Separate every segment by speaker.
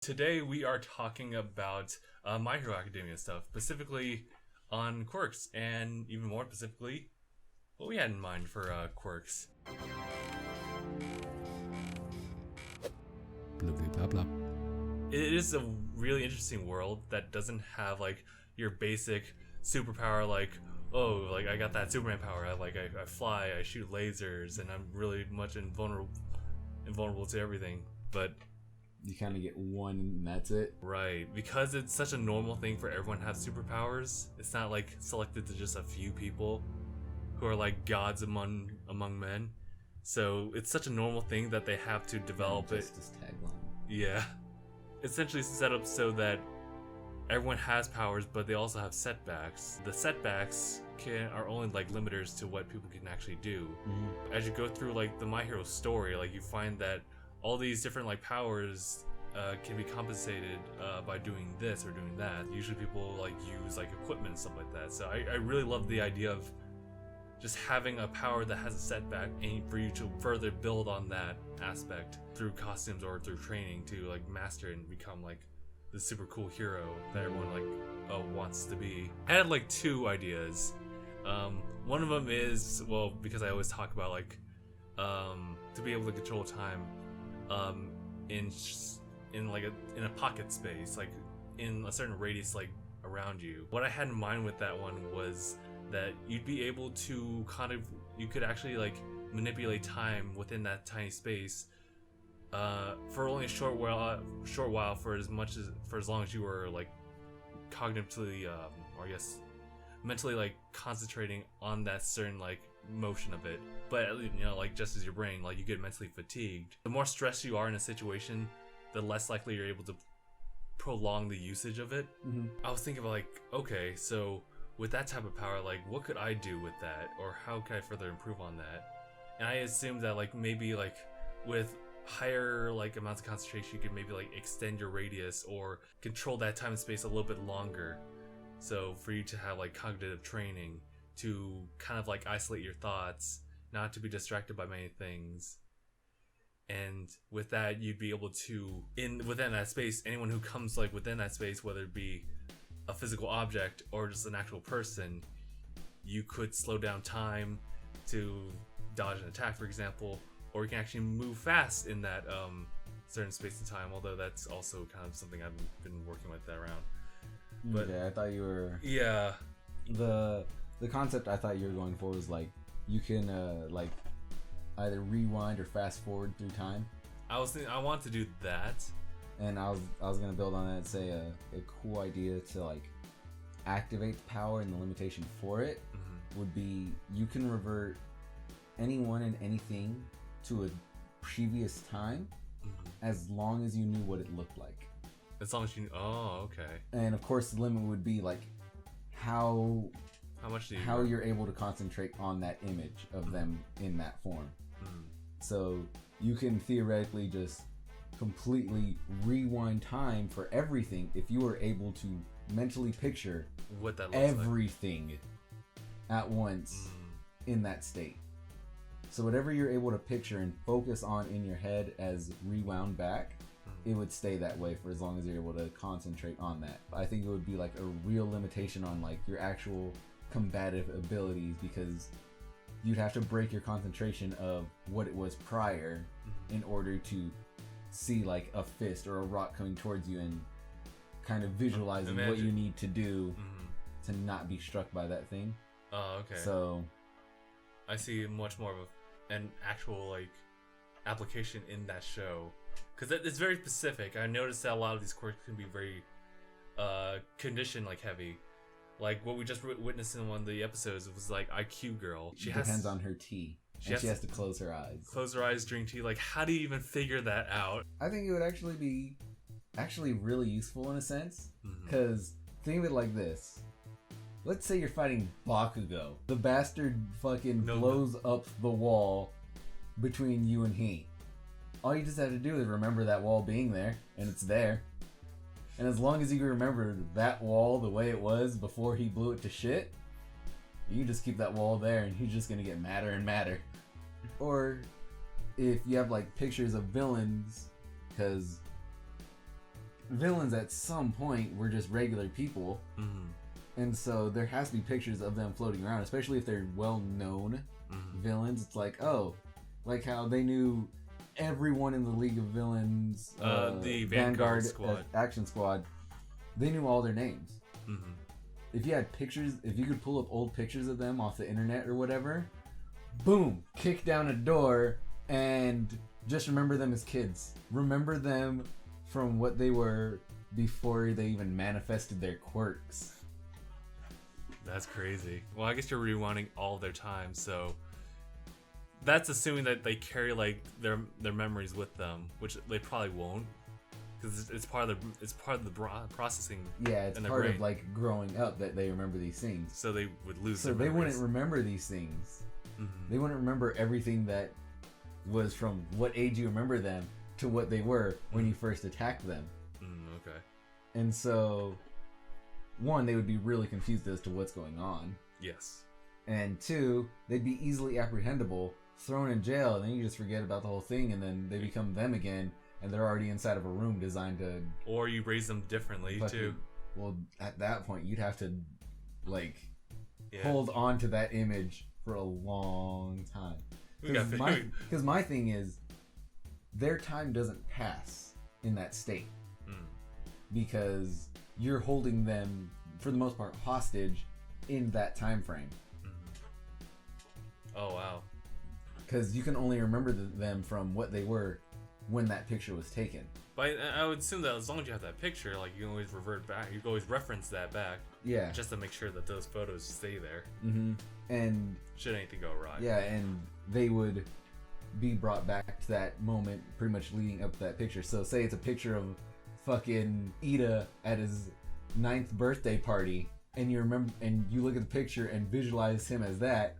Speaker 1: Today we are talking about My Hero Academia stuff, specifically on Quirks, and even more specifically, what we had in mind for Quirks.
Speaker 2: Blah, blah, blah.
Speaker 1: It is a really interesting world that doesn't have like your basic superpower, like I got that Superman power. I fly, I shoot lasers, and I'm really much invulnerable to everything. But
Speaker 2: You kind of get one and that's it.
Speaker 1: right, because it's such a normal thing for everyone to have superpowers. It's not like selected to just a few people who are like gods among men. So it's such a normal thing that they have to develop it.
Speaker 2: Justice tagline.
Speaker 1: Yeah, essentially set up so that everyone has powers, but they also have setbacks. The setbacks are only like limiters to what people can actually do.
Speaker 2: Mm-hmm.
Speaker 1: As you go through like the My Hero story, like you find that all these different like powers can be compensated by doing this or doing that. Usually people like use like equipment and stuff like that. So I really love the idea of just having a power that has a setback and for you to further build on that aspect through costumes or through training to like master it and become like the super cool hero that everyone like wants to be. I had like two ideas. One of them is, well, because I always talk about like to be able to control time in a pocket space, like in a certain radius like around you. What I had in mind with that one was that you'd be able to you could actually like manipulate time within that tiny space for only a short while for as long as you were like cognitively or I guess mentally like concentrating on that certain like motion of it. But like just as your brain, like you get mentally fatigued, the more stressed you are in a situation, the less likely you're able to prolong the usage of it.
Speaker 2: Mm-hmm.
Speaker 1: I was thinking about like, okay, so with that type of power, like what could I do with that, or how could I further improve on that? And I assumed that like maybe like with higher like amounts of concentration, you could maybe like extend your radius or control that time and space a little bit longer. So for you to have like cognitive training to kind of like isolate your thoughts, not to be distracted by many things. And with that, you'd be able to, within that space, anyone who comes like within that space, whether it be a physical object or just an actual person, you could slow down time to dodge an attack, for example, or you can actually move fast in that certain space and time, although that's also kind of something I've been working with that around. But
Speaker 2: okay, I thought you were...
Speaker 1: Yeah.
Speaker 2: The concept I thought you were going for was like you can like either rewind or fast forward through time.
Speaker 1: I want to do that.
Speaker 2: And I was gonna build on that and say a cool idea to like activate the power, and the limitation for it would be you can revert anyone and anything to a previous time as long as you knew what it looked like.
Speaker 1: As long as you... Oh, okay.
Speaker 2: And of course the limit would be like how
Speaker 1: much do you...
Speaker 2: How you're able to concentrate on that image of them in that form. So you can theoretically just completely rewind time for everything if you were able to mentally picture
Speaker 1: what that looks
Speaker 2: everything at once in that state. So whatever you're able to picture and focus on in your head as rewound back, it would stay that way for as long as you're able to concentrate on that. I think it would be like a real limitation on like your actual combative abilities, because you'd have to break your concentration of what it was prior in order to see like a fist or a rock coming towards you and kind of visualizing what you need to do to not be struck by that thing.
Speaker 1: Oh, okay.
Speaker 2: So
Speaker 1: I see much more of an actual like application in that show, because it's very specific. I noticed that a lot of these quirks can be very condition like heavy. Like what we just witnessed in one of the episodes, it was like IQ girl. She
Speaker 2: depends on her tea. She has to close her eyes.
Speaker 1: Close her eyes, drink tea. Like, how do you even figure that out?
Speaker 2: I think it would actually be really useful in a sense, because think of it like this. Let's say you're fighting Bakugo. The bastard fucking blows up the wall between you and he. All you just have to do is remember that wall being there, and it's there. And as long as you remember that wall the way it was before he blew it to shit, you just keep that wall there and he's just gonna get madder and madder. Or if you have like pictures of villains, because villains at some point were just regular people.
Speaker 1: Mm-hmm.
Speaker 2: And so there has to be pictures of them floating around, especially if they're well-known villains. It's like, oh, like how they knew everyone in the League of Villains,
Speaker 1: the Vanguard Squad,
Speaker 2: Action Squad. They knew all their names.
Speaker 1: Mm-hmm.
Speaker 2: If you had pictures, if you could pull up old pictures of them off the internet or whatever, boom, kick down a door and just remember them as kids. Remember them from what they were before they even manifested their quirks.
Speaker 1: That's crazy. Well, I guess you're rewinding all their time, so that's assuming that they carry like their memories with them, which they probably won't, because it's part of the processing.
Speaker 2: Yeah, it's
Speaker 1: in their
Speaker 2: part
Speaker 1: brain.
Speaker 2: of like growing up that they remember these things.
Speaker 1: So they would lose.
Speaker 2: So
Speaker 1: their
Speaker 2: they
Speaker 1: memories.
Speaker 2: wouldn't remember these things.
Speaker 1: Mm-hmm.
Speaker 2: They wouldn't remember everything that was from what age you remember them to what they were when you first attacked them.
Speaker 1: Okay.
Speaker 2: And so, one, they would be really confused as to what's going on.
Speaker 1: Yes.
Speaker 2: And two, they'd be easily apprehendable, thrown in jail, and then you just forget about the whole thing, and then they become them again, and they're already inside of a room designed to...
Speaker 1: Or you raise them differently, too.
Speaker 2: Well, at that point, you'd have to, hold on to that image for a long time. Because my thing is, their time doesn't pass in that state. Because you're holding them, for the most part, hostage in that time frame.
Speaker 1: Oh, wow.
Speaker 2: Because you can only remember them from what they were when that picture was taken.
Speaker 1: But I would assume that as long as you have that picture, like, you can always revert back. You can always reference that back.
Speaker 2: Yeah.
Speaker 1: Just to make sure that those photos stay there.
Speaker 2: Mm-hmm. And...
Speaker 1: should anything go awry.
Speaker 2: Yeah, and they would be brought back to that moment pretty much leading up to that picture. So say it's a picture of fucking Ida at his 9th birthday party, and you remember, and you look at the picture and visualize him as that,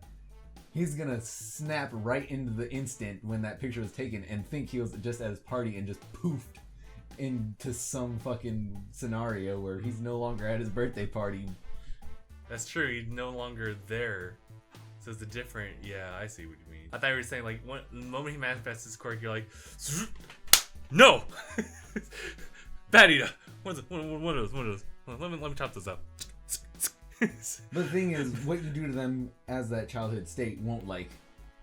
Speaker 2: he's gonna snap right into the instant when that picture was taken and think he was just at his party and just poofed into some fucking scenario where he's no longer at his birthday party.
Speaker 1: That's true, he's no longer there. So it's a different... Yeah, I see what you mean. I thought you were saying, like, the moment he manifests his quirk, you're like, no! Bad Ida! One of those. Let me chop those up.
Speaker 2: But the thing is, what you do to them as that childhood state won't,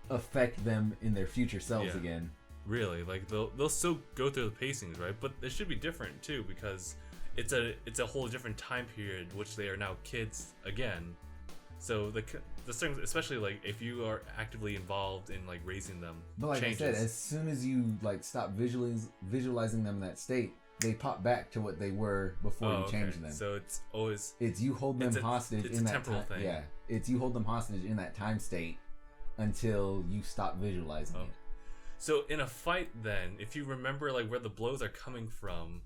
Speaker 2: affect them in their future selves again.
Speaker 1: Really? Like, they'll still go through the pacings, right? But it should be different, too, because it's a whole different time period, which they are now kids again. So the things, especially if you are actively involved in raising them,
Speaker 2: but like changes. I said, as soon as you stop visualizing them in that state, they pop back to what they were before you change them.
Speaker 1: So it's always
Speaker 2: you hold them hostage in that
Speaker 1: temporal thing.
Speaker 2: Yeah, it's you hold them hostage in that time state until you stop visualizing it.
Speaker 1: So in a fight, then, if you remember where the blows are coming from,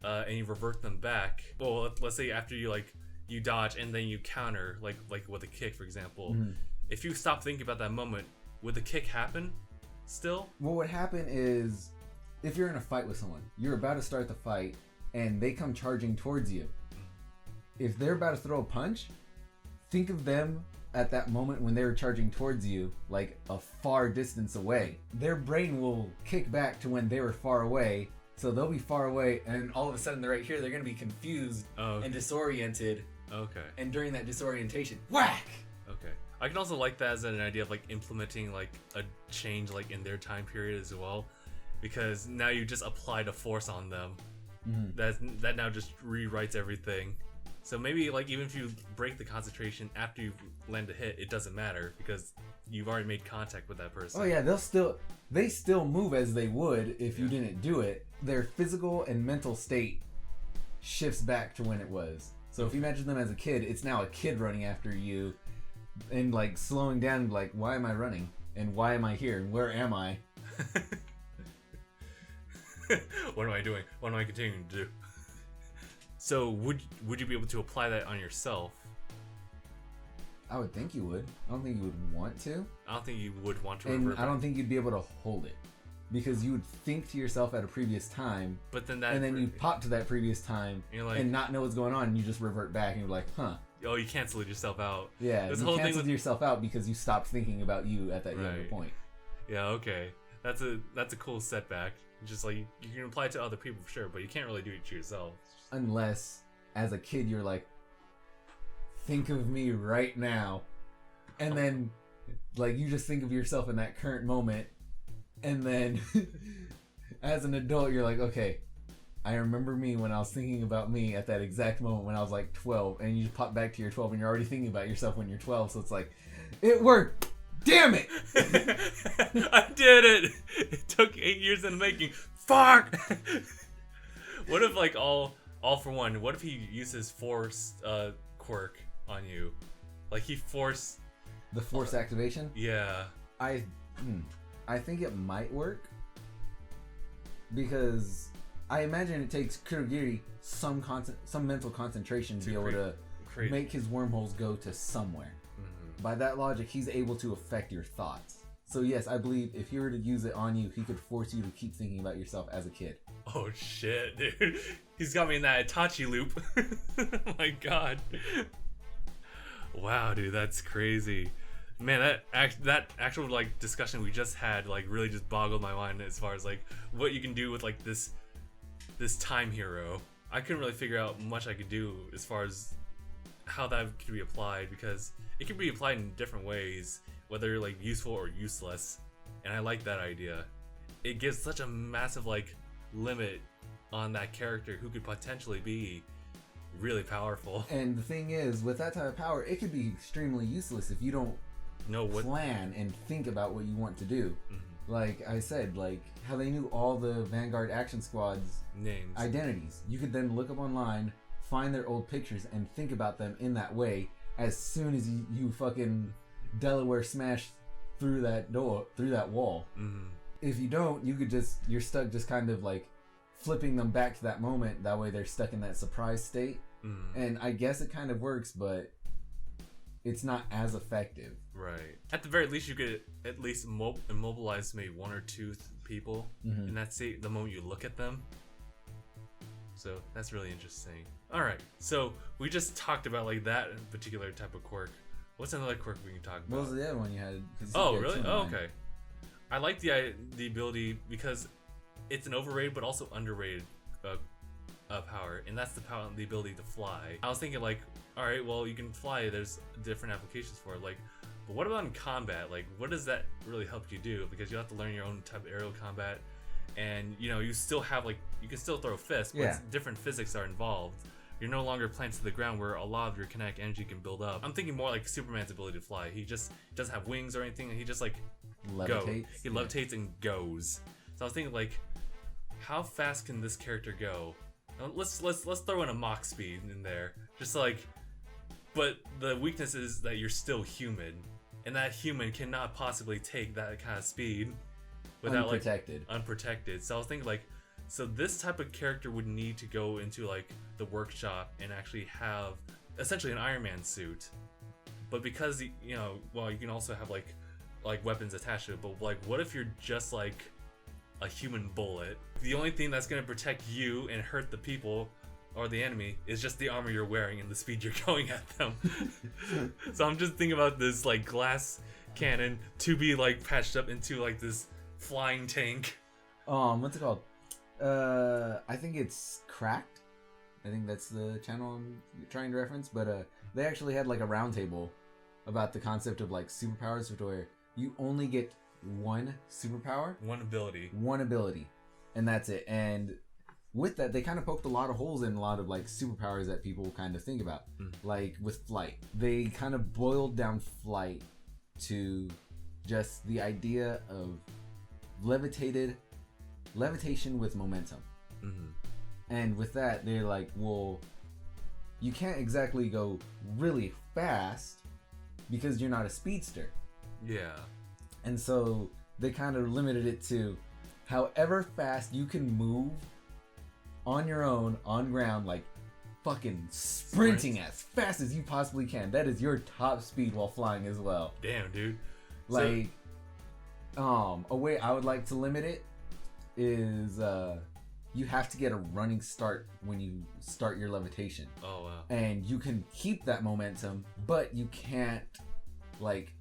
Speaker 1: and you revert them back, well, let's say after you dodge and then you counter, like with a kick, for example. Mm-hmm. If you stop thinking about that moment, would the kick happen still?
Speaker 2: What would happen is, if you're in a fight with someone, you're about to start the fight, and they come charging towards you. If they're about to throw a punch, think of them at that moment when they were charging towards you, like a far distance away. Their brain will kick back to when they were far away, so they'll be far away, and all of a sudden they're right here. They're going to be confused and disoriented.
Speaker 1: Okay.
Speaker 2: And during that disorientation, whack!
Speaker 1: Okay. I can also like that as an idea of implementing a change in their time period as well, because now you just applied a force on them. Mm-hmm. That now just rewrites everything. So maybe even if you break the concentration after you land a hit, it doesn't matter because you've already made contact with that person.
Speaker 2: Oh yeah, they still move as they would if you didn't do it. Their physical and mental state shifts back to when it was. So if you imagine them as a kid, it's now a kid running after you and slowing down, why am I running? And why am I here? And where am I?
Speaker 1: What am I doing? What am I continuing to do? So would you be able to apply that on yourself?
Speaker 2: I would think you would. I don't think you would want to.
Speaker 1: I don't think you would want to.
Speaker 2: And I don't think you'd be able to hold it. Because you would think to yourself at a previous time,
Speaker 1: but then
Speaker 2: you pop to that previous time and not know what's going on, and you just revert back and you're like, huh.
Speaker 1: Oh, you canceled yourself out.
Speaker 2: Yeah, you canceled yourself out because you stopped thinking about you at that younger point.
Speaker 1: Yeah, okay. That's a cool setback. Just like you can apply it to other people for sure, but you can't really do it to yourself.
Speaker 2: Unless, as a kid, you're like, think of me right now, and then like you just think of yourself in that current moment, and then as an adult, you're like, okay, I remember me when I was thinking about me at that exact moment when I was like 12, and you just pop back to your 12 and you're already thinking about yourself when you're 12, so it's like, it worked! Damn it!
Speaker 1: I did it! It took 8 years in the making. Fuck! What if like all for one, what if he uses force quirk on you? Like he forced...
Speaker 2: The force activation?
Speaker 1: Yeah.
Speaker 2: I think it might work, because I imagine it takes Kurogiri some mental concentration to be able to make his wormholes go to somewhere. Mm-hmm. By that logic, he's able to affect your thoughts. So yes, I believe if he were to use it on you, he could force you to keep thinking about yourself as a kid.
Speaker 1: Oh shit, dude. He's got me in that Itachi loop. Oh my god. Wow, dude, that's crazy. Man, that actual like discussion we just had like really just boggled my mind as far as like what you can do with like this time hero. I couldn't really figure out much I could do as far as how that could be applied, because it could be applied in different ways, whether like useful or useless. And I like that idea. It gives such a massive like limit on that character who could potentially be really powerful.
Speaker 2: And the thing is, with that type of power, it could be extremely useless if you don't plan and think about what you want to do. Mm-hmm. Like I said, like how they knew all the Vanguard Action Squad's
Speaker 1: names,
Speaker 2: identities. You could then look up online, find their old pictures, and think about them in that way. As soon as you fucking Delaware smash through that wall. Mm-hmm. If you don't, you're stuck just kind of like flipping them back to that moment. That way they're stuck in that surprise state. Mm-hmm. And I guess it kind of works, but it's not as effective.
Speaker 1: Right. At the very least, you could at least immobilize maybe one or two people in that state the moment you look at them. So that's really interesting. Alright, so we just talked about like that particular type of quirk. What's another quirk we can talk about?
Speaker 2: What was the other one you had?
Speaker 1: Oh, really? Oh, okay. I like the ability because it's an overrated but also underrated power, and that's the ability to fly. I was thinking like, all right, well, you can fly. There's different applications for it. Like, but what about in combat? Like, what does that really help you do? Because you have to learn your own type of aerial combat, and you still have like you can still throw fists, but different physics are involved. You're no longer planted to the ground where a lot of your kinetic energy can build up. I'm thinking more like Superman's ability to fly. He just doesn't have wings or anything, and he just like
Speaker 2: levitates.
Speaker 1: He levitates and goes. So I was thinking like, how fast can this character go? Now, let's throw in a Mach speed in there, just like, but the weakness is that you're still human, and that human cannot possibly take that kind of speed without unprotected. So I was thinking like, so this type of character would need to go into like the workshop and actually have essentially an Iron Man suit, but because you can also have like weapons attached to it. But like, what if you're just like a human bullet? The only thing that's going to protect you and hurt the people or the enemy is just the armor you're wearing and the speed you're going at them. So I'm just thinking about this like glass cannon to be like patched up into like this flying tank.
Speaker 2: What's it called? I think it's Cracked. I think that's the channel I'm trying to reference. But they actually had like a roundtable about the concept of like superpowers, where you only get one superpower,
Speaker 1: one ability, and that's it. And with that, they kind of poked a lot of holes in a lot of like superpowers that people kind of think about.
Speaker 2: Like with flight, they kind of boiled down flight to just the idea of levitation with momentum. And with that, they're like, well, you can't exactly go really fast because you're not a speedster.
Speaker 1: Yeah.
Speaker 2: And so they kind of limited it to however fast you can move on your own, on ground, like fucking sprinting as fast as you possibly can. That is your top speed while flying as well.
Speaker 1: Damn, dude.
Speaker 2: Like, a way I would like to limit it is you have to get a running start when you start your levitation.
Speaker 1: Oh, wow.
Speaker 2: And you can keep that momentum, but you can't like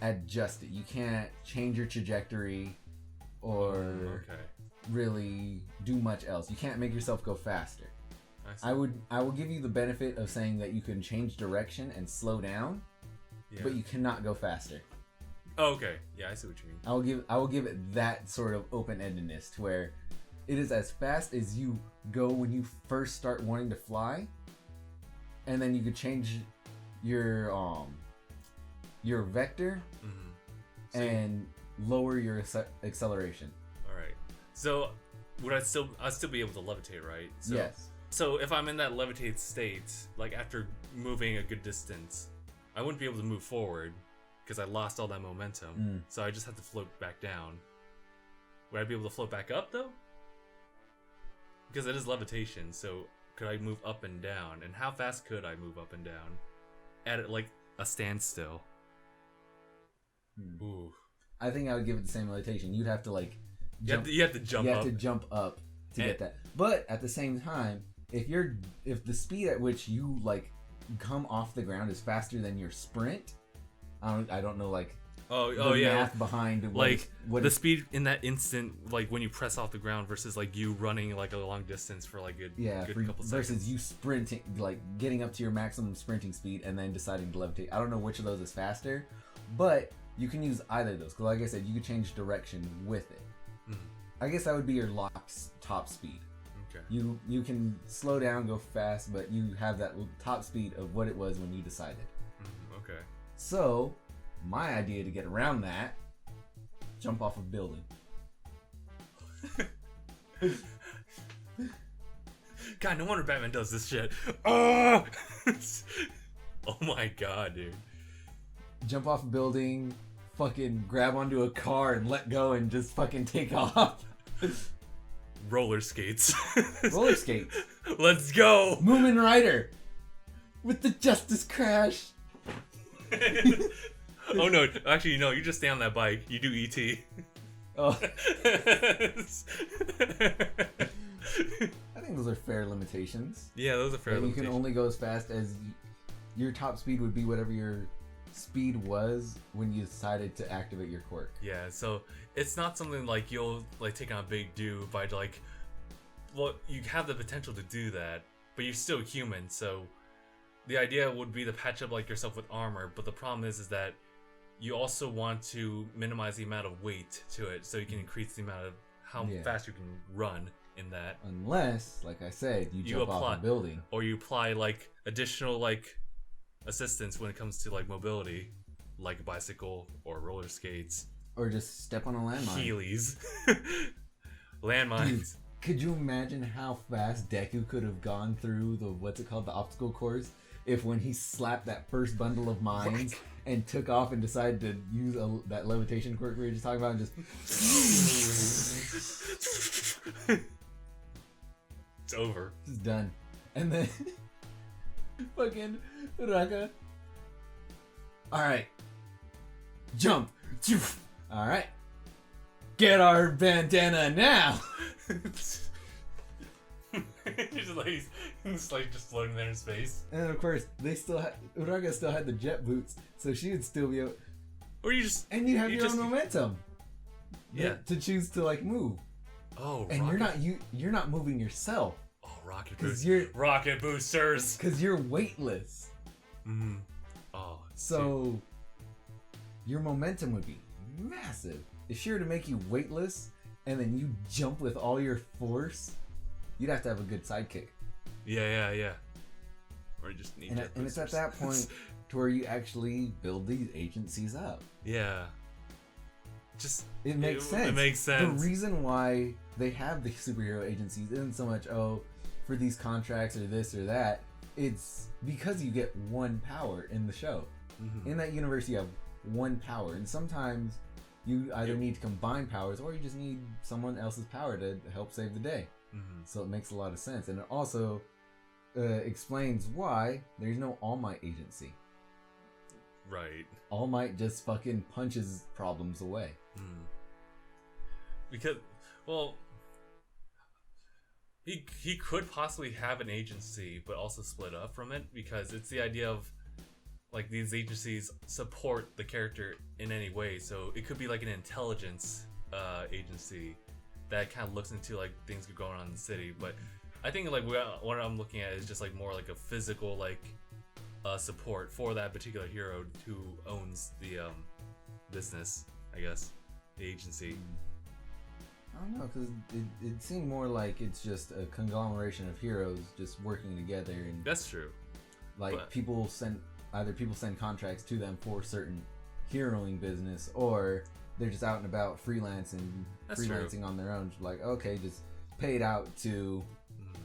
Speaker 2: adjust it. You can't change your trajectory or
Speaker 1: Okay.
Speaker 2: really do much else. You can't make yourself go faster.
Speaker 1: I
Speaker 2: will give you the benefit of saying that you can change direction and slow down,
Speaker 1: Yeah.
Speaker 2: but you cannot go faster.
Speaker 1: Oh, okay. Yeah, I see what you mean.
Speaker 2: I will give it that sort of open-endedness to where it is as fast as you go when you first start wanting to fly, and then you could change your vector and lower your acceleration.
Speaker 1: All right. So would I'd still be able to levitate, right? So,
Speaker 2: Yes.
Speaker 1: So if I'm in that levitate state, like after moving a good distance, I wouldn't be able to move forward because I lost all that momentum. So I just have to float back down. Would I be able to float back up though? Because it is levitation, so could I move up and down? And how fast could I move up and down? At like a standstill. Ooh.
Speaker 2: I think I would give it the same levitation. You'd have to like
Speaker 1: You have to jump up.
Speaker 2: You have to jump up to get that. But at the same time, if the speed at which you like come off the ground is faster than your sprint, I don't know like the math behind
Speaker 1: the speed in that instant, like when you press off the ground versus like you running like a long distance for like a good couple seconds.
Speaker 2: Versus you sprinting, like getting up to your maximum sprinting speed and then deciding to levitate. I don't know which of those is faster, but you can use either of those because, like I said, you could change direction with it. I guess that would be your lock top speed.
Speaker 1: Okay.
Speaker 2: You can slow down, go fast, but you have that top speed of what it was when you decided.
Speaker 1: Okay.
Speaker 2: So, my idea to get around that, jump off a building.
Speaker 1: God, no wonder Batman does this shit. Oh! Oh my god, dude.
Speaker 2: Jump off a building, fucking grab onto a car and let go and just fucking take off.
Speaker 1: Roller skates.
Speaker 2: Roller skates.
Speaker 1: Let's go.
Speaker 2: Moomin Rider with the Justice Crash.
Speaker 1: Oh no, actually no, you just stay on that bike. You do ET.
Speaker 2: Oh. I think those are fair limitations.
Speaker 1: Yeah, those are fair
Speaker 2: and
Speaker 1: limitations.
Speaker 2: You can only go as fast as your top speed would be whatever your speed was when you decided to activate your quirk.
Speaker 1: Yeah, so it's not something like you'll like take on a big do by like, well, you have the potential to do that, but you're still human, so the idea would be to patch up like yourself with armor, but the problem is that you also want to minimize the amount of weight to it so you can increase the amount of how fast you can run in that.
Speaker 2: Unless, like I said, you jump off a building.
Speaker 1: Or you apply like additional like assistance when it comes to like mobility, like a bicycle or roller skates.
Speaker 2: Or just step on a landmine.
Speaker 1: Heelys. Landmines.
Speaker 2: Dude, could you imagine how fast Deku could have gone through the obstacle course if when he slapped that first bundle of mines and took off and decided to use that levitation quirk we were just talking about and just...
Speaker 1: It's over.
Speaker 2: It's done. And then fucking Raka. Alright. Jump. Alright. Get our bandana now.
Speaker 1: He's like just floating there in space.
Speaker 2: And then of course Uraga still had the jet boots, so she would still be able.
Speaker 1: Or you just
Speaker 2: and you have your own momentum.
Speaker 1: Yeah.
Speaker 2: To choose to like move.
Speaker 1: Oh.
Speaker 2: And you're not moving yourself.
Speaker 1: Oh, rocket boost.
Speaker 2: Rocket
Speaker 1: boosters.
Speaker 2: Because you're weightless.
Speaker 1: Oh.
Speaker 2: So your momentum would be massive. If she were to make you weightless and then you jump with all your force, you'd have to have a good sidekick.
Speaker 1: Yeah. Or you just need
Speaker 2: and it's at that point to where you actually build these agencies up.
Speaker 1: Yeah.
Speaker 2: It makes sense.
Speaker 1: It makes sense.
Speaker 2: The reason why they have the superhero agencies isn't so much, for these contracts or this or that. It's because you get one power in the show. In that universe, you have one power. And sometimes you either need to combine powers or you just need someone else's power to help save the day. So it makes a lot of sense. And it also explains why there's no All Might agency.
Speaker 1: Right.
Speaker 2: All Might just fucking punches problems away.
Speaker 1: Because, well, he could possibly have an agency, but also split up from it, because it's the idea of like these agencies support the character in any way. So it could be like an intelligence agency that kind of looks into like things going on in the city. But I think like what I'm looking at is just like more like a physical like support for that particular hero who owns the business, I guess, the agency.
Speaker 2: I don't know, because it seemed more like it's just a conglomeration of heroes just working together, and
Speaker 1: that's true.
Speaker 2: Like, but people send contracts to them for certain heroing business, or they're just out and about freelancing on their own. Like, okay, just pay it out to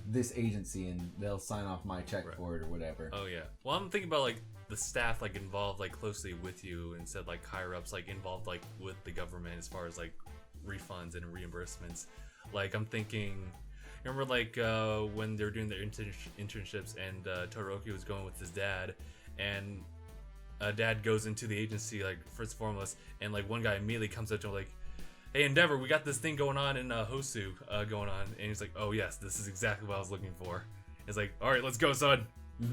Speaker 2: this agency and they'll sign off my check for it or whatever.
Speaker 1: Oh yeah. Well, I'm thinking about like the staff like involved like closely with you instead like higher ups like involved like with the government as far as like refunds and reimbursements. Like I'm thinking, remember like when they were doing their internships and Todoroki was going with his dad, and dad goes into the agency like first and foremost, and like one guy immediately comes up to him like, hey Endeavor, we got this thing going on in Hosu going on, and he's like, oh yes, this is exactly what I was looking for. It's like, all right, let's go, son. So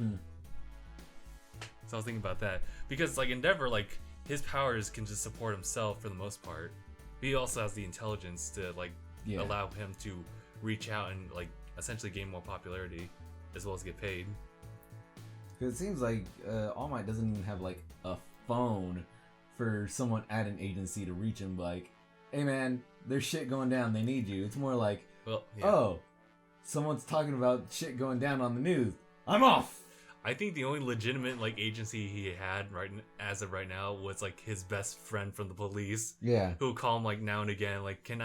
Speaker 1: I was thinking about that because like Endeavor, like his powers can just support himself for the most part. He also has the intelligence to like allow him to reach out and like essentially gain more popularity as well as get paid.
Speaker 2: Because it seems like All Might doesn't even have like a phone for someone at an agency to reach him like, hey man, there's shit going down, they need you. It's more like, oh, someone's talking about shit going down on the news, I'm off.
Speaker 1: I think the only legitimate like agency he had as of right now was like his best friend from the police.
Speaker 2: Yeah.
Speaker 1: Who'll call him like now and again, like, can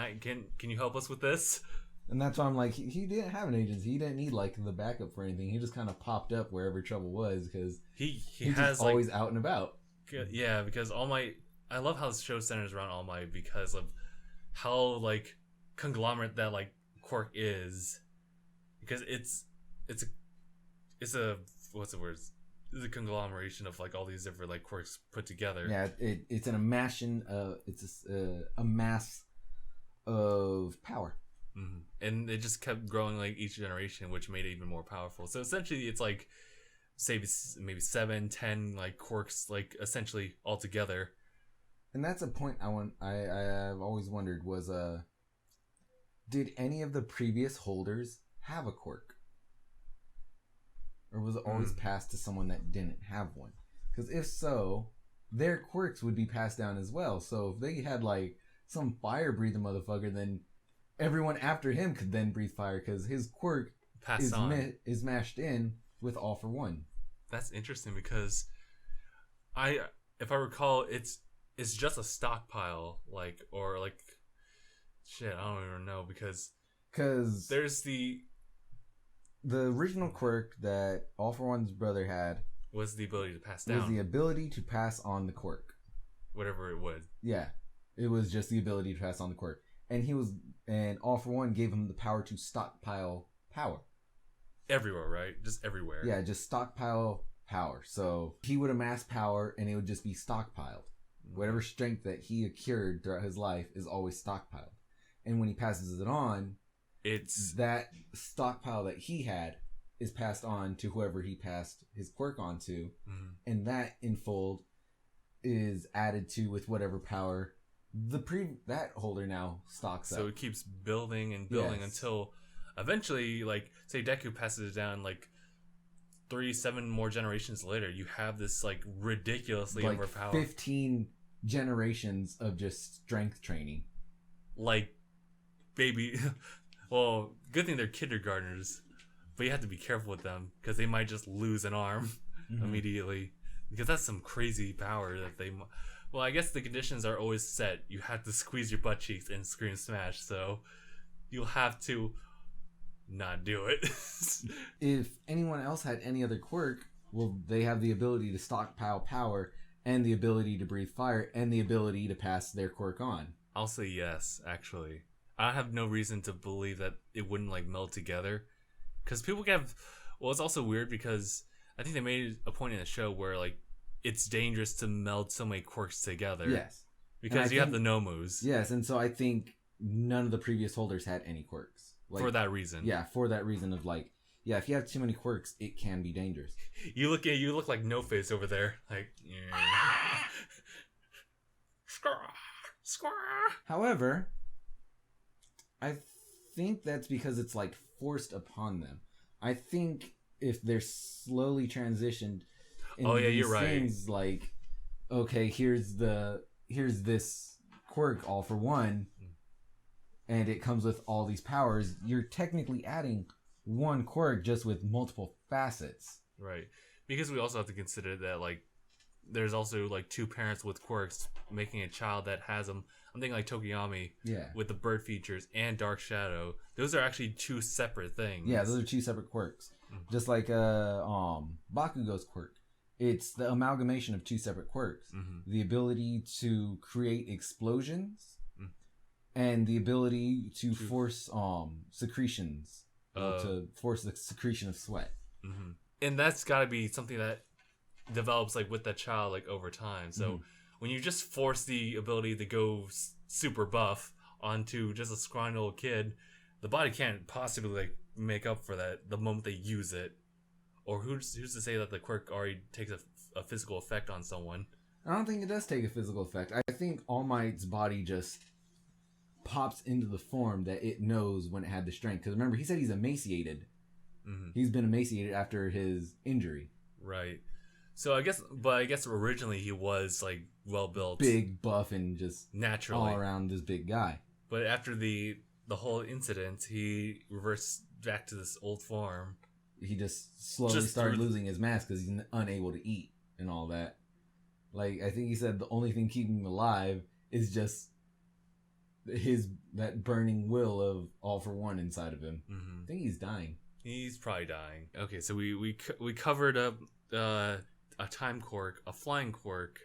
Speaker 1: you help us with this?
Speaker 2: And that's why I'm like, he didn't have an agency. He didn't need like the backup for anything. He just kind of popped up wherever trouble was because
Speaker 1: he
Speaker 2: has just
Speaker 1: like,
Speaker 2: always out and about.
Speaker 1: Yeah, because All Might, I love how the show centers around All Might because of how like conglomerate that like Quirk is, because it's a what's the word? It's a conglomeration of like all these different like quirks put together.
Speaker 2: Yeah, it's an amassing. It's a mass of power.
Speaker 1: Mm-hmm. And it just kept growing like each generation, which made it even more powerful. So essentially, it's like say maybe 7-10 like quirks like essentially all together.
Speaker 2: And that's a point I've always wondered was did any of the previous holders have a quirk? Or was it always passed to someone that didn't have one? Because if so, their quirks would be passed down as well. So if they had like some fire-breathing motherfucker, then everyone after him could then breathe fire because his quirk is mashed in with All for One.
Speaker 1: That's interesting because if I recall, it's just a stockpile, like, or like, shit, I don't even know because there's the
Speaker 2: original quirk that All for One's brother had
Speaker 1: was the ability to pass down.
Speaker 2: Was the ability to pass on the quirk.
Speaker 1: Whatever it would.
Speaker 2: Yeah. It was just the ability to pass on the quirk. And All for One gave him the power to stockpile power.
Speaker 1: Everywhere, right? Just everywhere.
Speaker 2: Yeah, just stockpile power. So he would amass power and it would just be stockpiled. Whatever strength that he accrued throughout his life is always stockpiled. And when he passes it on, it's that stockpile that he had is passed on to whoever he passed his quirk on to, and that infold is added to with whatever power that holder now stocks up.
Speaker 1: So it keeps building and building until eventually, like, say Deku passes it down, like 3-7 more generations later, you have this like ridiculously
Speaker 2: like
Speaker 1: overpowered
Speaker 2: 15 generations of just strength training.
Speaker 1: Like, baby. Well, good thing they're kindergartners, but you have to be careful with them because they might just lose an arm immediately, because that's some crazy power that they. Well, I guess the conditions are always set. You have to squeeze your butt cheeks and scream smash, so you'll have to not do it.
Speaker 2: If anyone else had any other quirk, well, they have the ability to stockpile power and the ability to breathe fire and the ability to pass their quirk on.
Speaker 1: I'll say yes, actually. I have no reason to believe that it wouldn't like meld together, because people have. Well, it's also weird because I think they made a point in the show where like it's dangerous to meld so many quirks together.
Speaker 2: Yes,
Speaker 1: because you have the Nomus.
Speaker 2: Yes, and so I think none of the previous holders had any quirks
Speaker 1: for that reason.
Speaker 2: Yeah, for that reason of like, yeah, if you have too many quirks, it can be dangerous.
Speaker 1: You look like No Face over there, like. Yeah.
Speaker 2: However, I think that's because it's like forced upon them. I think if they're slowly transitioned into
Speaker 1: you're right.
Speaker 2: things like, okay, here's this quirk all for one, and it comes with all these powers, you're technically adding one quirk just with multiple facets.
Speaker 1: Right. Because we also have to consider that, like, there's also, like, two parents with quirks making a child that has them. I'm thinking, like, Tokiyami with the bird features and Dark Shadow. Those are actually two separate things.
Speaker 2: Yeah, those are two separate quirks. Mm-hmm. Just like Bakugo's quirk. It's the amalgamation of two separate quirks. Mm-hmm. The ability to create explosions and the ability to force secretions. To force the secretion of sweat.
Speaker 1: Mm-hmm. And that's got to be something that develops like with that child like over time. So when you just force the ability to go super buff onto just a scrawny little kid, the body can't possibly like make up for that the moment they use it. Or who's to say that the quirk already takes a physical effect on someone?
Speaker 2: I don't think it does take a physical effect. I think All Might's body just pops into the form that it knows when it had the strength. Because remember, he said he's emaciated. Mm-hmm. He's been emaciated after his injury.
Speaker 1: Right. So I guess originally he was like well built,
Speaker 2: big, buff, and just
Speaker 1: naturally
Speaker 2: all around this big guy.
Speaker 1: But after the whole incident, he reversed back to this old form.
Speaker 2: He just slowly started losing his mass because he's unable to eat and all that. Like, I think he said the only thing keeping him alive is just that burning will of all for one inside of him. Mm-hmm. I think he's dying.
Speaker 1: He's probably dying. Okay, so we covered up a time quirk, a flying quirk,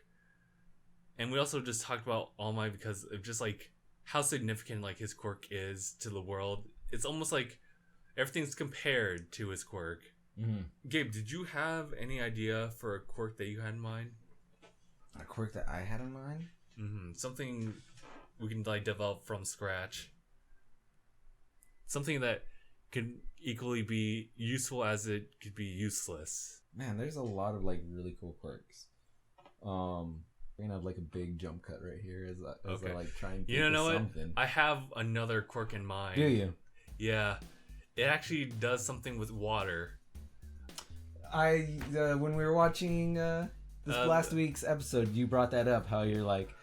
Speaker 1: and we also just talked about All Might because of just like how significant like his quirk is to the world. It's almost like everything's compared to his quirk. Mm-hmm. Gabe, did you have any idea for a quirk that you had in mind?
Speaker 2: A quirk that I had in mind?
Speaker 1: Mm-hmm. Something we can like develop from scratch. Something that could equally be useful as it could be useless.
Speaker 2: Man, there's a lot of like really cool quirks. We're gonna have like a big jump cut right here as I like try and think of something.
Speaker 1: What? I have another quirk in mind.
Speaker 2: Do you?
Speaker 1: Yeah, it actually does something with water.
Speaker 2: When we were watching this last week's episode, you brought that up. How you're like,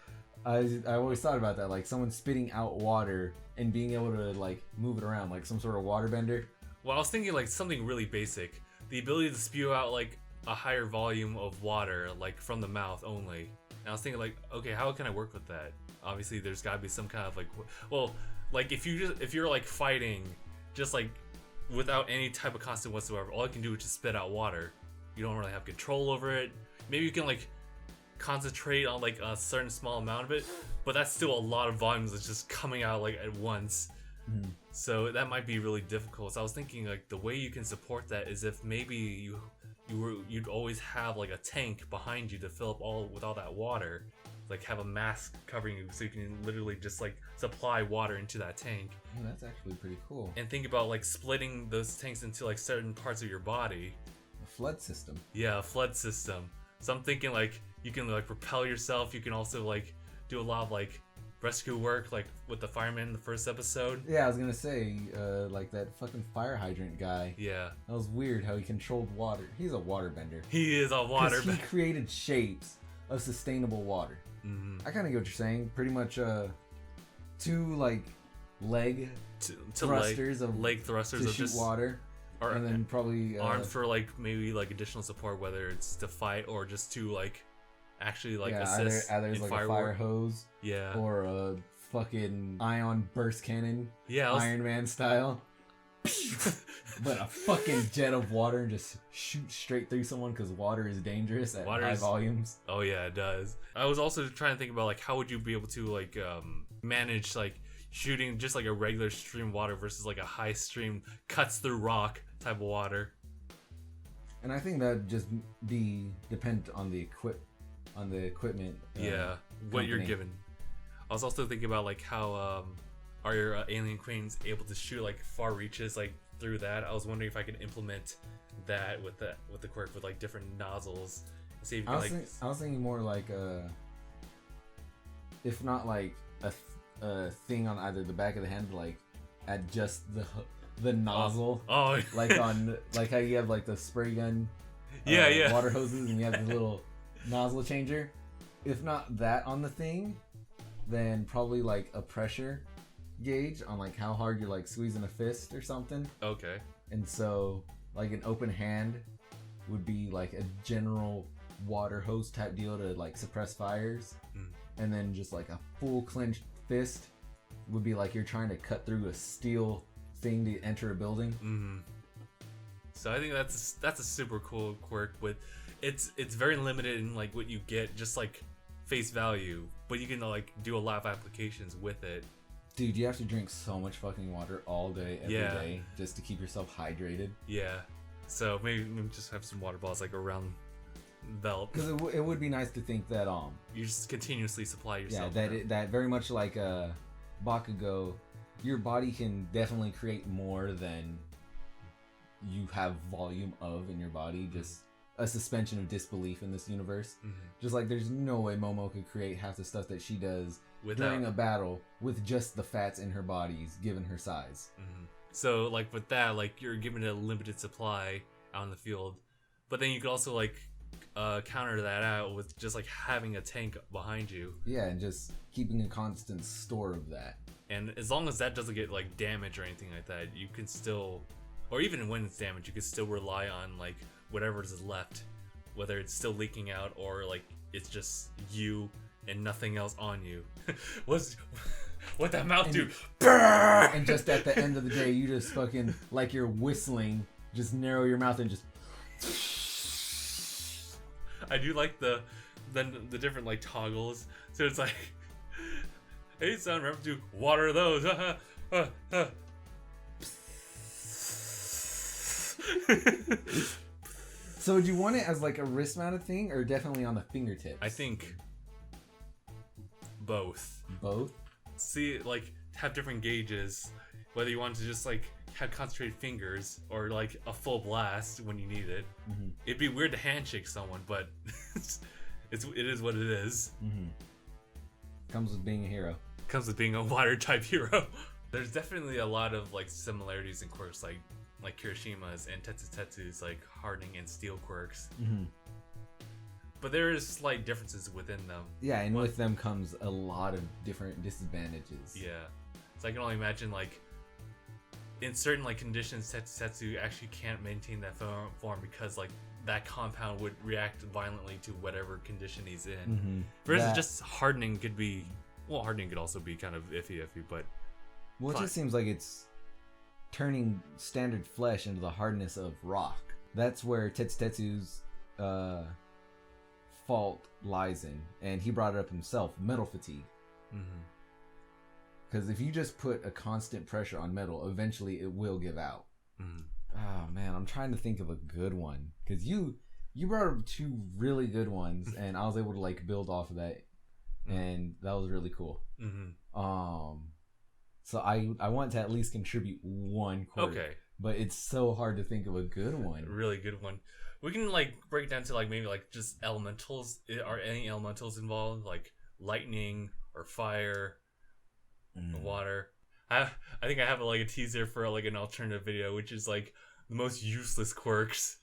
Speaker 2: I always thought about that, like someone spitting out water and being able to like move it around, like some sort of water bender.
Speaker 1: Well, I was thinking like something really basic, the ability to spew out like a higher volume of water, like from the mouth only. And I was thinking like, okay, how can I work with that? Obviously, there's got to be some kind of like, well, like if you're like fighting, just like without any type of constant whatsoever, all you can do is just spit out water. You don't really have control over it. Maybe you can like concentrate on like a certain small amount of it, but that's still a lot of volumes that's just coming out like at once. Mm. So that might be really difficult. So I was thinking like the way you can support that is if maybe you'd always have like a tank behind you to fill up with all that water, like have a mask covering you so you can literally just like supply water into that tank.
Speaker 2: Oh, that's actually pretty cool.
Speaker 1: And think about like splitting those tanks into like certain parts of your body.
Speaker 2: A flood system.
Speaker 1: Yeah, a flood system. So I'm thinking like you can like propel yourself. You can also like do a lot of like rescue work, like with the fireman in the first episode.
Speaker 2: Yeah, I was gonna say, like that fucking fire hydrant guy.
Speaker 1: Yeah.
Speaker 2: That was weird how he controlled water. He's a waterbender.
Speaker 1: He is a waterbender.
Speaker 2: He created shapes of sustainable water. Mm-hmm. I kind of get what you're saying. Pretty much, two like leg thrusters
Speaker 1: to
Speaker 2: shoot water.
Speaker 1: Or,
Speaker 2: and then probably
Speaker 1: armed for like maybe like additional support, whether it's to fight or just to like actually like assist
Speaker 2: either
Speaker 1: in
Speaker 2: like
Speaker 1: fire
Speaker 2: a fire hose, or a fucking ion burst cannon, Iron Man style. But a fucking jet of water and just shoot straight through someone because water is dangerous at high volumes.
Speaker 1: Oh yeah, it does. I was also trying to think about like how would you be able to like manage like shooting just like a regular stream of water versus like a high stream cuts through rock type of water.
Speaker 2: And I think that just be dependent on the equipment.
Speaker 1: What you're given. I was also thinking about like how are your alien queens able to shoot like far reaches like through that. I was wondering if I could implement that with the quirk with like different nozzles. See if you
Speaker 2: I was thinking more like if not like a thing on either the back of the hand, like at just the nozzle.
Speaker 1: Oh.
Speaker 2: Like on like how you have like the spray gun.
Speaker 1: Yeah.
Speaker 2: Water hoses and you have the little nozzle changer. If not that on the thing, then probably like a pressure gauge on like how hard you're like squeezing a fist or something.
Speaker 1: Okay.
Speaker 2: And so like an open hand would be like a general water hose type deal to like suppress fires. And then just like a full clenched fist would be like you're trying to cut through a steel thing to enter a building.
Speaker 1: So I think that's a super cool quirk. With it's very limited in like what you get, just like face value, but you can like do a lot of applications with it.
Speaker 2: Dude, you have to drink so much fucking water all day, every day, just to keep yourself hydrated.
Speaker 1: Yeah. So maybe just have some water bottles like around the belt.
Speaker 2: Because it would be nice to think that
Speaker 1: you just continuously supply yourself.
Speaker 2: Yeah, that very much like Bakugo, your body can definitely create more than you have volume of in your body. Just a suspension of disbelief in this universe. Just like there's no way Momo could create half the stuff that she does during a battle with just the fats in her bodies given her size.
Speaker 1: So like with that, like you're given a limited supply out in the field, but then you could also like counter that out with just like having a tank behind you.
Speaker 2: Yeah, and just keeping a constant store of that.
Speaker 1: And as long as that doesn't get like damaged or anything like that, you can still, or even when it's damaged, you can still rely on like whatever is left, whether it's still leaking out or like it's just you and nothing else on you. What that mouth do?
Speaker 2: And just at the end of the day, you just fucking, like you're whistling, just narrow your mouth and just.
Speaker 1: I do like the different like toggles. So it's like, hey son, remember to water those.
Speaker 2: So would you want it as like a wrist mounted thing or definitely on the fingertips?
Speaker 1: I think both.
Speaker 2: Both?
Speaker 1: See, like have different gauges, whether you want to just like have concentrated fingers or like a full blast when you need it. It'd be weird to handshake someone, but it is what it is.
Speaker 2: Comes with being a hero.
Speaker 1: Comes with being a water type hero. There's definitely a lot of like similarities in quirks, like Kirishima's and Tetsu's like hardening and steel quirks. But there is slight differences within them.
Speaker 2: Yeah, and with them comes a lot of different disadvantages.
Speaker 1: Yeah. So I can only imagine like in certain like conditions Tetsu actually can't maintain that form because like that compound would react violently to whatever condition he's in. Versus just hardening could be, well, hardening could also be kind of iffy, but
Speaker 2: well, it just seems like it's turning standard flesh into the hardness of rock. That's where Tetsu's fault lies in, and he brought it up himself, metal fatigue. Because if you just put a constant pressure on metal, eventually it will give out. Oh man, I'm trying to think of a good one, because you brought up two really good ones and I was able to like build off of that, and that was really cool. So I want to at least contribute one quirk.
Speaker 1: Okay.
Speaker 2: But it's so hard to think of a good one.
Speaker 1: A really good one. We can like break down to like maybe like just elementals. Are any elementals involved? Like lightning or fire, or water? I think I have like a teaser for like an alternative video, which is like the most useless quirks.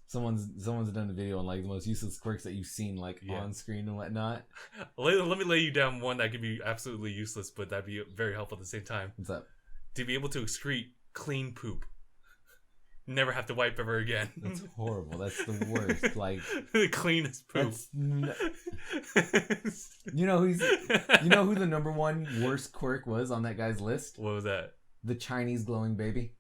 Speaker 2: Someone's done a video on like the most useless quirks that you've seen like on screen and whatnot.
Speaker 1: Let me lay you down one that could be absolutely useless, but that'd be very helpful at the same time.
Speaker 2: What's up? To
Speaker 1: be able to excrete clean poop. Never have to wipe ever again.
Speaker 2: That's horrible. That's the worst. Like
Speaker 1: the cleanest poop.
Speaker 2: You know who the number one worst quirk was on that guy's list?
Speaker 1: What was that?
Speaker 2: The Chinese glowing baby.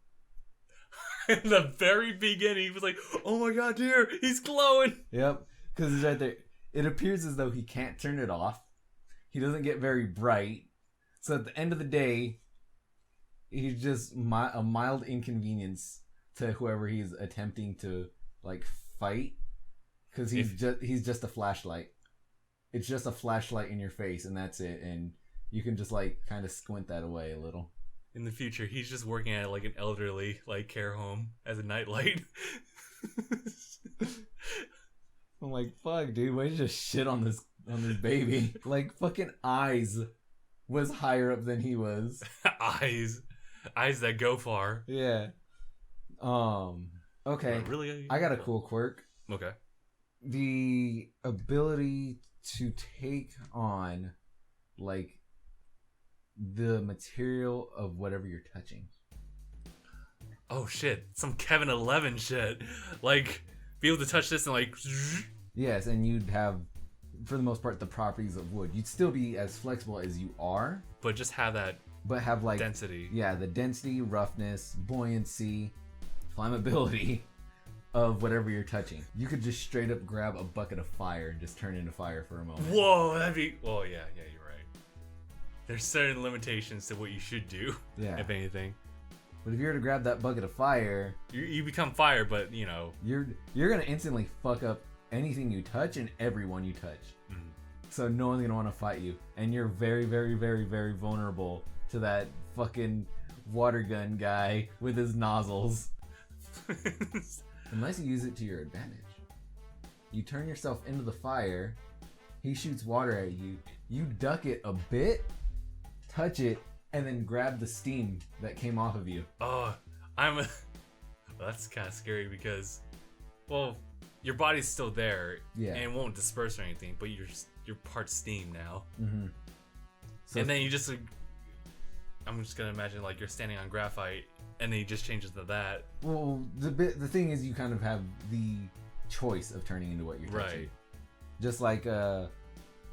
Speaker 1: In the very beginning, he was like, "Oh my god, dear, he's glowing."
Speaker 2: Yep, because he's right there. It appears as though he can't turn it off. He doesn't get very bright. So at the end of the day, he's just a mild inconvenience to whoever he's attempting to like fight, because he's just a flashlight. It's just a flashlight in your face, and that's it. And you can just like kind of squint that away a little.
Speaker 1: In the future, he's just working at like an elderly like care home as a nightlight.
Speaker 2: I'm like, fuck, dude, why did you just shit on this baby? Like fucking Eyes was higher up than he was.
Speaker 1: Eyes. Eyes that go far.
Speaker 2: Yeah. Okay.
Speaker 1: Really?
Speaker 2: I got a cool quirk.
Speaker 1: Okay.
Speaker 2: The ability to take on, like, the material of whatever you're touching.
Speaker 1: Oh shit! Some Kevin 11 shit. Like, be able to touch this and like.
Speaker 2: Yes, and you'd have, for the most part, the properties of wood. You'd still be as flexible as you are,
Speaker 1: But just have that.
Speaker 2: but have like
Speaker 1: density.
Speaker 2: Yeah, the density, roughness, buoyancy, flammability of whatever you're touching. You could just straight up grab a bucket of fire and just turn into fire for a moment.
Speaker 1: Whoa, that'd be. Oh yeah, you're right. There's certain limitations to what you should do.
Speaker 2: Yeah.
Speaker 1: If anything.
Speaker 2: But if you were to grab that bucket of fire,
Speaker 1: You become fire, but you know.
Speaker 2: you're gonna instantly fuck up anything you touch and everyone you touch.
Speaker 1: Mm.
Speaker 2: So no one's gonna want to fight you, and you're very, very, very, very vulnerable to that fucking water gun guy with his nozzles. Unless you use it to your advantage. You turn yourself into the fire, he shoots water at you, you duck it a bit, touch it, and then grab the steam that came off of you.
Speaker 1: Oh, that's kind of scary because, well, your body's still there,
Speaker 2: Yeah.
Speaker 1: and it won't disperse or anything, but you're part steam now.
Speaker 2: Mm-hmm. So
Speaker 1: And then you just, I'm just gonna imagine like you're standing on graphite, and then he just changes to that.
Speaker 2: well, the thing is, you kind of have the choice of turning into what you're touching.
Speaker 1: Right.
Speaker 2: Just like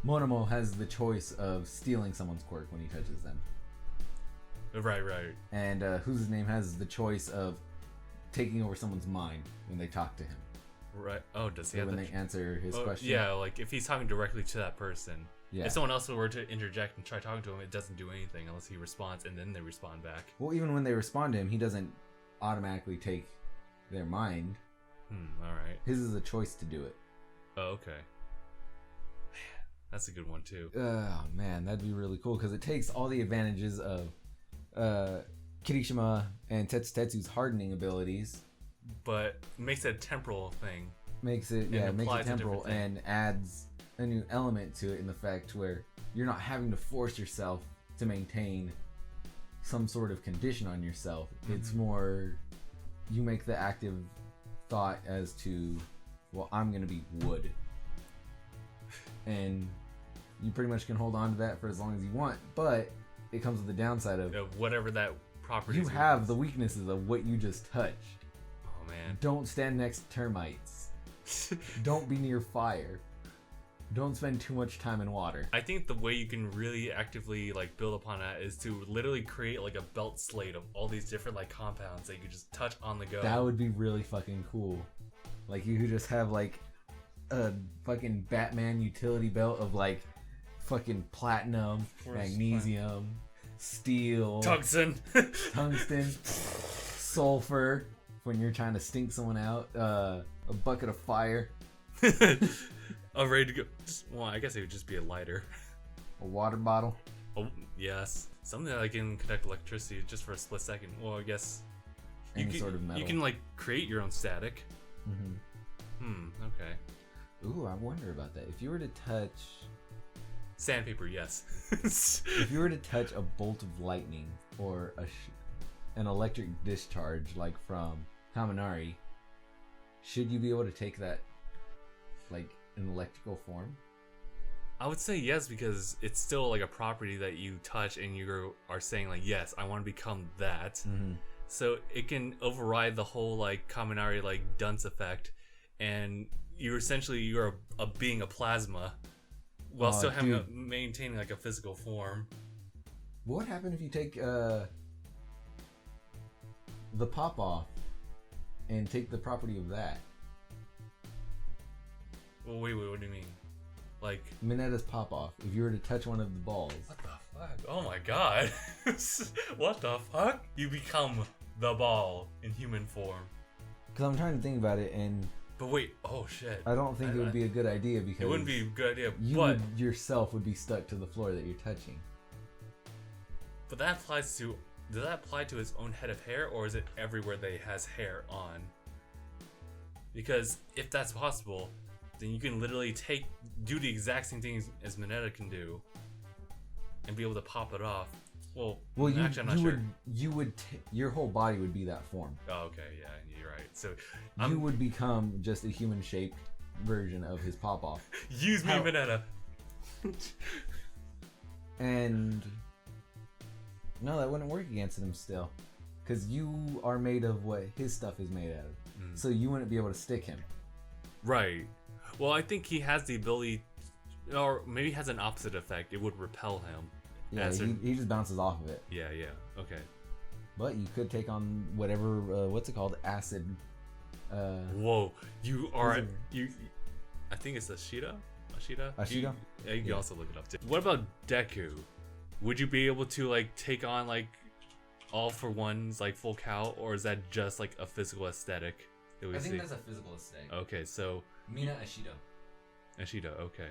Speaker 2: Monomo has the choice of stealing someone's quirk when he touches them.
Speaker 1: Right.
Speaker 2: And who's his name has the choice of taking over someone's mind when they talk to him.
Speaker 1: Right. Oh, does he
Speaker 2: So
Speaker 1: have
Speaker 2: when
Speaker 1: the...
Speaker 2: they answer his question.
Speaker 1: Yeah, like if he's talking directly to that person.
Speaker 2: Yeah.
Speaker 1: If someone else were to interject and try talking to him, it doesn't do anything unless he responds, and then they respond back.
Speaker 2: Well, even when they respond to him, he doesn't automatically take their mind.
Speaker 1: Alright.
Speaker 2: His is a choice to do it.
Speaker 1: Oh, okay. That's a good one, too.
Speaker 2: Oh, man, that'd be really cool because it takes all the advantages of Kirishima and Tetsu's hardening abilities.
Speaker 1: But makes it a temporal thing.
Speaker 2: Makes it,
Speaker 1: And
Speaker 2: makes it
Speaker 1: applies a
Speaker 2: temporal
Speaker 1: different thing.
Speaker 2: and adds a new element to it in the fact where you're not having to force yourself to maintain some sort of condition on yourself. It's more, you make the active thought as to, well, I'm going to be wood. And you pretty much can hold on to that for as long as you want, but it comes with the downside of
Speaker 1: Whatever that property
Speaker 2: you have the weaknesses of what you just touched.
Speaker 1: Oh, man.
Speaker 2: Don't stand next to termites. Don't be near fire. Don't spend too much time in water.
Speaker 1: I think the way you can really actively like build upon that is to literally create like a belt slate of all these different like compounds that you can just touch on the go.
Speaker 2: That would be really fucking cool. Like you could just have like a fucking Batman utility belt of like fucking platinum, magnesium, steel,
Speaker 1: Tungsten.
Speaker 2: tungsten, sulfur when you're trying to stink someone out, a bucket of fire,
Speaker 1: I'm ready to go. Well, I guess it would just be a lighter.
Speaker 2: a water bottle.
Speaker 1: Oh, yes. Something that can conduct electricity just for a split second. Well, I guess
Speaker 2: Any sort of metal.
Speaker 1: You can like create your own static. Okay.
Speaker 2: Ooh, I wonder about that. If you were to touch,
Speaker 1: Sandpaper, yes.
Speaker 2: if you were to touch a bolt of lightning or an electric discharge like from Kaminari, should you be able to take that like in electrical form?
Speaker 1: I would say yes, because it's still like a property that you touch and you are saying like, yes, I want to become that. So it can override the whole like Kaminari like dunce effect, and you're a being a plasma while still having maintaining like a physical form.
Speaker 2: What would happen if you take the pop off and take the property of that?
Speaker 1: Well, wait, what do you mean? Like
Speaker 2: Minetta's pop off. If you were to touch one of the balls.
Speaker 1: what the fuck? Oh my god. What the fuck? You become the ball in human form.
Speaker 2: Because I'm trying to think about it, and
Speaker 1: But wait, oh shit.
Speaker 2: I don't think it would be a good idea because
Speaker 1: It wouldn't be a good idea,
Speaker 2: you
Speaker 1: but
Speaker 2: yourself would be stuck to the floor that you're touching.
Speaker 1: that applies to. Does that apply to his own head of hair, or is it everywhere that he has hair on? Because if that's possible, then you can literally do the exact same thing as Mineta can do, and be able to pop it off. Well,
Speaker 2: Well,
Speaker 1: actually, I'm not sure.
Speaker 2: Your whole body would be that form.
Speaker 1: Oh, okay, yeah, you're right. So
Speaker 2: You would become just a human-shaped version of his pop-off.
Speaker 1: Use me, Minetta.
Speaker 2: And no, that wouldn't work against him still, because you are made of what his stuff is made out of. So you wouldn't be able to stick him.
Speaker 1: Right. Well, I think he has the ability, or maybe has an opposite effect. It would repel him.
Speaker 2: Yeah, he just bounces off of it.
Speaker 1: Yeah, okay.
Speaker 2: But you could take on whatever, what's it called? Acid.
Speaker 1: Whoa, you are, I think it's Ashida?
Speaker 2: Ashida?
Speaker 1: You can also look it up too. What about Deku? Would you be able to like take on like all for one's like full cow, or is that just like a physical aesthetic that we
Speaker 2: I
Speaker 1: see?
Speaker 2: think that's a physical aesthetic.
Speaker 1: Okay, so
Speaker 2: Mina Ashida.
Speaker 1: Ashida, okay.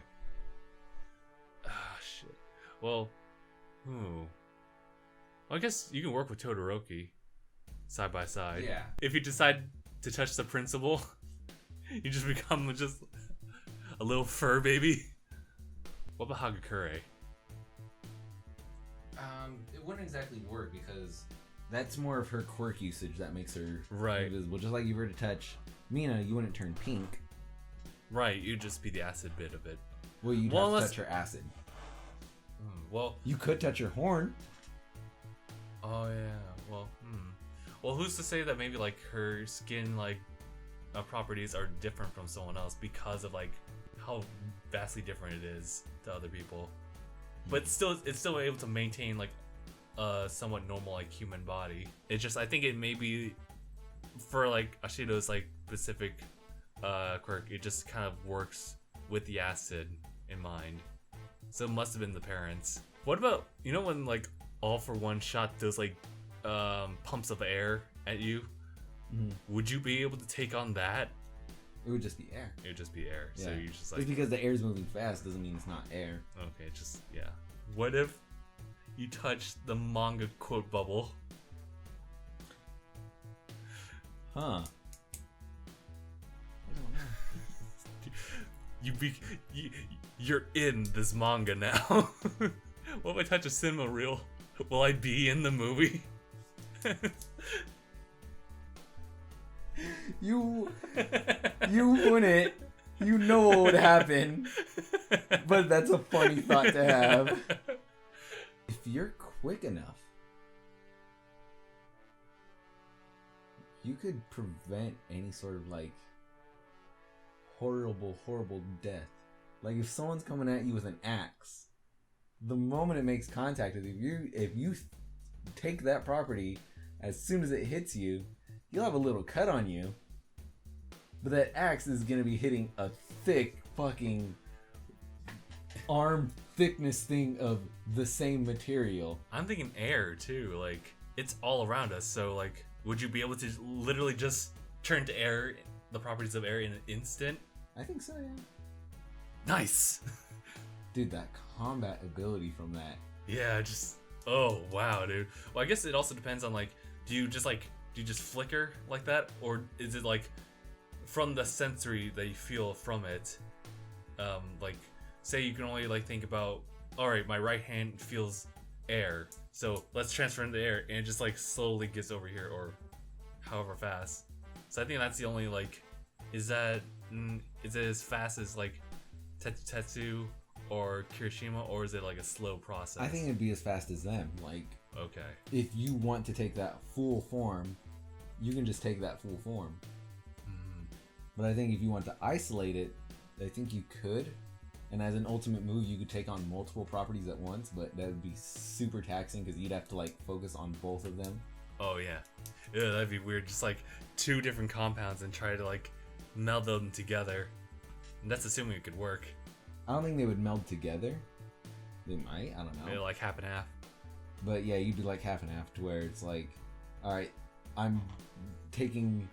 Speaker 1: Ah, shit. Well, I guess you can work with Todoroki side by side.
Speaker 2: Yeah.
Speaker 1: If you decide to touch the principal, you just become just a little fur baby. What about Hagakure?
Speaker 2: It wouldn't exactly work because that's more of her quirk usage that makes her
Speaker 1: Right.
Speaker 2: invisible. Just like you were to touch Mina, you wouldn't turn pink.
Speaker 1: Right, you'd just be the acid bit of it.
Speaker 2: Well, you'd have to touch her acid.
Speaker 1: Well,
Speaker 2: you could touch her horn.
Speaker 1: Oh yeah. Well, who's to say that maybe like her skin like properties are different from someone else because of like how vastly different it is to other people, but still it's still able to maintain like a somewhat normal like human body. It's just I think it may be for like Ashido's like specific quirk. It just kind of works with the acid in mind. So it must have been the parents. What about when like All for One shot those like pumps of air at you? Would you be able to take on that?
Speaker 2: It would just be air.
Speaker 1: It would just be air.
Speaker 2: Yeah.
Speaker 1: So you just like
Speaker 2: just because the air's moving fast doesn't mean it's not air.
Speaker 1: Okay, just yeah. What if you touch the manga quote bubble?
Speaker 2: Huh.
Speaker 1: You're in this manga now. What if I touch a cinema reel? Will I be in the movie?
Speaker 2: You wouldn't. You know what would happen. But that's a funny thought to have. If you're quick enough, you could prevent any sort of like horrible death. Like if someone's coming at you with an axe, the moment it makes contact with you, if you take that property, as soon as it hits you, you'll have a little cut on you. But that axe is gonna be hitting a thick fucking arm thickness thing of the same material.
Speaker 1: I'm thinking air too. Like it's all around us. So like, would you be able to literally just turn to air, the properties of air in an instant?
Speaker 2: I think so, yeah.
Speaker 1: Nice.
Speaker 2: Dude, that combat ability from that.
Speaker 1: Yeah, just oh wow, dude. Well, I guess it also depends on like, do you just flicker like that, or is it like from the sensory that you feel from it? Like, say you can only like think about, all right, my right hand feels air, so let's transfer into air, and it just like slowly gets over here, or however fast. So I think that's the only like, is it as fast as like Tetsu or Kirishima, or is it like a slow process?
Speaker 2: I think it'd be as fast as them. Like,
Speaker 1: okay,
Speaker 2: if you want to take that full form, you can just take that full form. But I think if you want to isolate it, I think you could. And as an ultimate move, you could take on multiple properties at once, but that would be super taxing because you'd have to like focus on both of them.
Speaker 1: Oh yeah, that'd be weird. Just like two different compounds and try to like meld them together. And that's assuming it could work.
Speaker 2: I don't think they would meld together. They might. I don't know.
Speaker 1: Maybe like half and half.
Speaker 2: But yeah, you'd do like half and half to where it's like, all right, I'm taking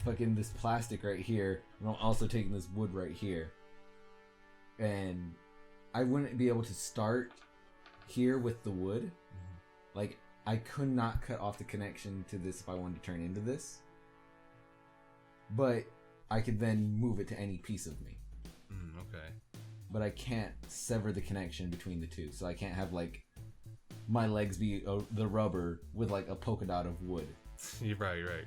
Speaker 2: fucking this plastic right here, and I'm also taking this wood right here. And I wouldn't be able to start here with the wood. Like, I could not cut off the connection to this if I wanted to turn into this. But I could then move it to any piece of me.
Speaker 1: Okay.
Speaker 2: But I can't sever the connection between the two. So I can't have like my legs be the rubber with like a polka dot of wood.
Speaker 1: You're right.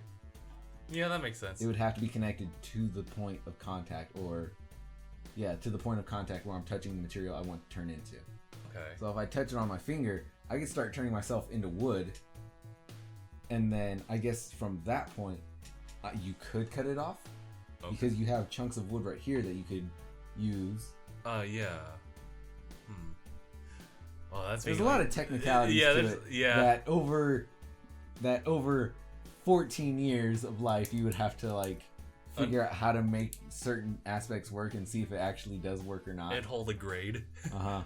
Speaker 1: Yeah, that makes sense.
Speaker 2: It would have to be connected to the point of contact, or to the point of contact where I'm touching the material I want to turn into.
Speaker 1: Okay.
Speaker 2: So if I touch it on my finger, I can start turning myself into wood, and then I guess from that point, you could cut it off because you have chunks of wood right here that you could use.
Speaker 1: Yeah. Oh,
Speaker 2: there's a lot of technicalities to it. Yeah. That over 14 years of life, you would have to like figure out how to make certain aspects work and see if it actually does work or not.
Speaker 1: And hold a grade.
Speaker 2: Uh-huh.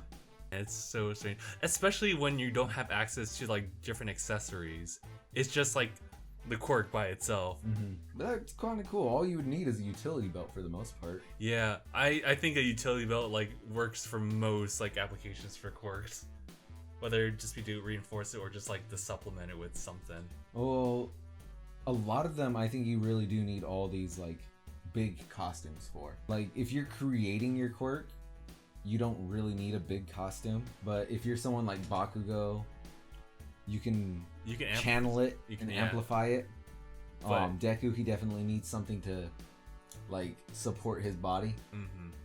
Speaker 1: It's so strange, especially when you don't have access to like different accessories. It's just like the quirk by itself.
Speaker 2: Mm-hmm. That's kind of cool. All you would need is a utility belt for the most part.
Speaker 1: Yeah, I think a utility belt like works for most like applications for quirks, whether it just be to reinforce it or just like to supplement it with something.
Speaker 2: Well, a lot of them I think you really do need all these like big costumes for. Like if you're creating your quirk, you don't really need a big costume, but if you're someone like Bakugo, you can channel it, you can amplify it. Deku, he definitely needs something to like support his body.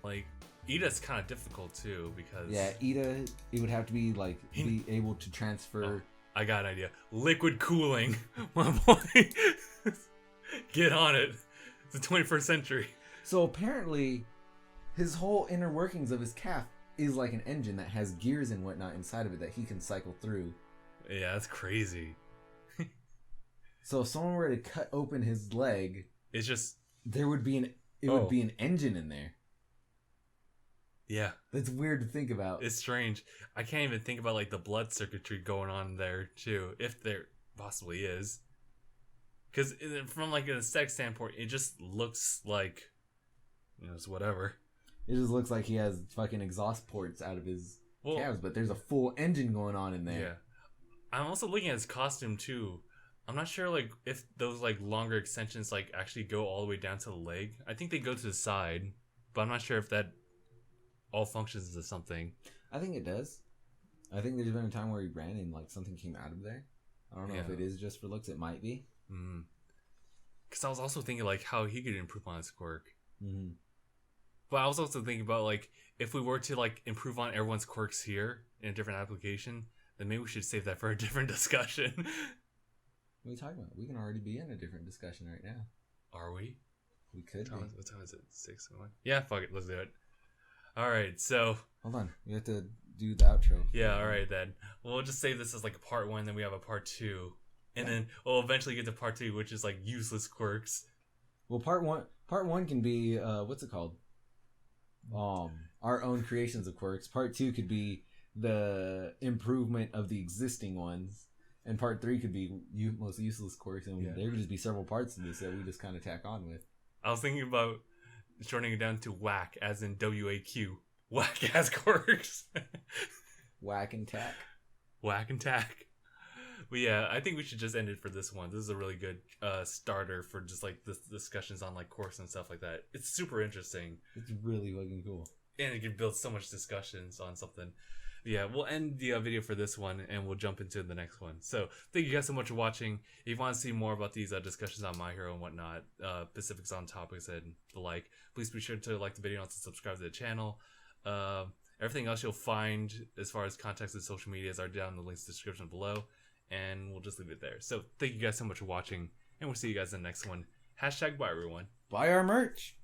Speaker 1: Like Ida's kind of difficult too because
Speaker 2: Ida, it would have to be like be able to transfer.
Speaker 1: I got an idea. Liquid cooling, my boy. Get on it. It's the 21st century.
Speaker 2: So apparently, his whole inner workings of his calf is like an engine that has gears and whatnot inside of it that he can cycle through.
Speaker 1: Yeah, that's crazy.
Speaker 2: So if someone were to cut open his leg,
Speaker 1: it's just
Speaker 2: there would be would be an engine in there.
Speaker 1: Yeah,
Speaker 2: that's weird to think about.
Speaker 1: It's strange. I can't even think about like the blood circuitry going on there too, if there possibly is. Because from like an aesthetic standpoint, it just looks like, it's whatever.
Speaker 2: It just looks like he has fucking exhaust ports out of his calves, but there's a full engine going on in there.
Speaker 1: Yeah. I'm also looking at his costume too. I'm not sure like if those like longer extensions like actually go all the way down to the leg. I think they go to the side, but I'm not sure if that all functions as something.
Speaker 2: I think it does. I think there's been a time where he ran and like something came out of there. I don't know if it is just for looks. It might be.
Speaker 1: Because I was also thinking like how he could improve on his quirk.
Speaker 2: Mm-hmm.
Speaker 1: But I was also thinking about like if we were to like improve on everyone's quirks here in a different application, then maybe we should save that for a different discussion.
Speaker 2: What are you talking about? We can already be in a different discussion right now.
Speaker 1: Are we?
Speaker 2: We could be.
Speaker 1: What time is it? 6? Yeah, fuck it. Let's do it. All right, so...
Speaker 2: Hold on. We have to do the outro.
Speaker 1: Yeah, all right then. We'll just save this as like a part 1, then we have a part 2. And then we'll eventually get to part 2, which is like useless quirks.
Speaker 2: Well, part one can be, what's it called? Our own creations of quirks. Part 2 could be the improvement of the existing ones. And part 3 could be most useless quirks, and there could just be several parts of this that we just kind of tack on with. I was thinking about shortening it down to whack, as in W-A-Q. Whack ass quirks. Whack and tack.
Speaker 1: Whack and tack. But yeah, I think we should just end it for this one. This is a really good starter for just like the discussions on like quirks and stuff like that. It's super interesting.
Speaker 2: It's really fucking cool.
Speaker 1: And it can build so much discussions on something. Yeah, we'll end the video for this one, and we'll jump into the next one. So, thank you guys so much for watching. If you want to see more about these discussions on My Hero and whatnot, specifics on topics and the like, please be sure to like the video and also subscribe to the channel. Everything else you'll find as far as contacts and social medias are down in the links in the description below, and we'll just leave it there. So, thank you guys so much for watching, and we'll see you guys in the next one. #bye, everyone.
Speaker 2: Buy our merch!